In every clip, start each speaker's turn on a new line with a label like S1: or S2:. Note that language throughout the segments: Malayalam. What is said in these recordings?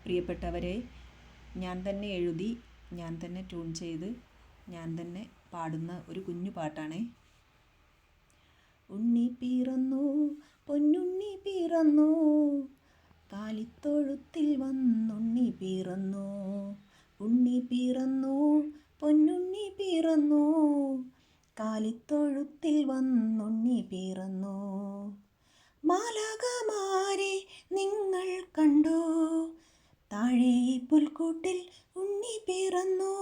S1: പ്രിയപ്പെട്ടവരെ, ഞാൻ തന്നെ എഴുതി, ഞാൻ തന്നെ ട്യൂൺ ചെയ്ത്, ഞാൻ തന്നെ പാടുന്ന ഒരു കുഞ്ഞു പാട്ടാണേ. ഉണ്ണി പിറന്നു, പൊന്നുണ്ണി പിറന്നു, കാലിത്തൊഴുത്തിൽ വന്നുണ്ണി പിറന്നു. ഉണ്ണി പിറന്നു, പൊന്നുണ്ണി പിറന്നു, കാലിത്തൊഴുത്തിൽ വന്നുണ്ണി പിറന്നു. മാലാഖമാരെ നിങ്ങൾ കണ്ടോ, താഴെ പുൽക്കൂട്ടിൽ ഉണ്ണി പിറന്നു.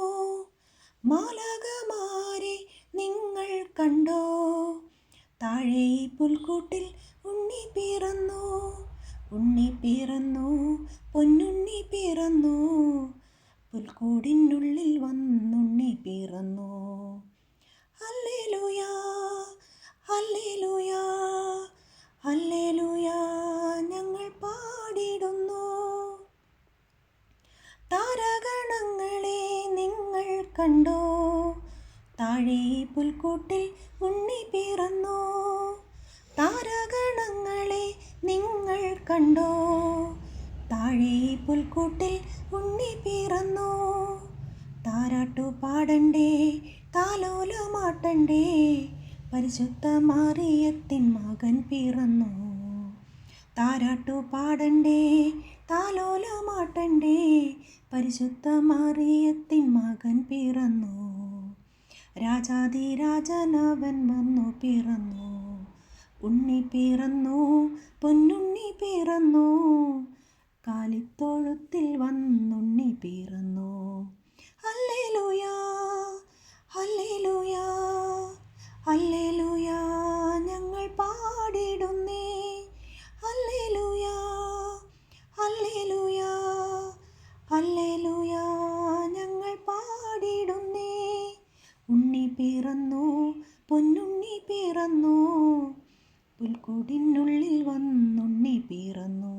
S1: മാലാഖമാരെ നിങ്ങൾ കണ്ടോ, താഴെ പുൽക്കൂട്ടിൽ ഉണ്ണി പിറന്നു. ഉണ്ണി പിറന്നു, പൊന്നുണ്ണി പിറന്നു, പുൽക്കൂടിനുള്ളിൽ വന്നുണ്ണി പിറന്നു. ഹല്ലേലൂയ, ഹല്ലേലൂയ, ഹല്ലേലൂയ, ഞങ്ങൾ പാടിടുന്നു. താരഗണങ്ങളെ നിങ്ങൾ കണ്ടോ, താഴെ പുൽക്കൂട്ടിൽ ഉണ്ണി പിറന്നു. താരഗണങ്ങളെ നിങ്ങൾ കണ്ടോ, താഴെ പുൽക്കൂട്ടിൽ ഉണ്ണി പിറന്നു. താരാട്ടു പാടണ്ടേ, താലോലമാട്ടണ്ടേ, പരിശുദ്ധ മറിയത്തിൻ മകൻ പിറന്നു. താരാട്ടു പാടണ്ടേ, താലോലമാട്ടണ്ടേ, പരിശുദ്ധ മറിയത്തിൻ മകൻ പിറന്നു. രാജാതിരാജനവൻ വന്നു പിറന്നു. ഉണ്ണി പിറന്നു, പൊന്നുണ്ണി പിറന്നു, കാലിത്തൊഴുത്തിൽ വന്നുണ്ണി പിറന്നു. ഹല്ലേലൂയ, ഹല്ലേലൂയ, ഹല്ലേലൂയ, ഞങ്ങൾ പാടിടുന്നേ. ഹല്ലേലൂയ, ഹല്ലേലൂയ, ഹല്ലേലൂയ, ഞങ്ങൾ പാടിടുന്നേ. ഉണ്ണി പിറന്നു, പൊന്നുണ്ണി പിറന്നു, പുൽക്കൂടിനുള്ളിൽ വന്നുണ്ണി പിറന്നു.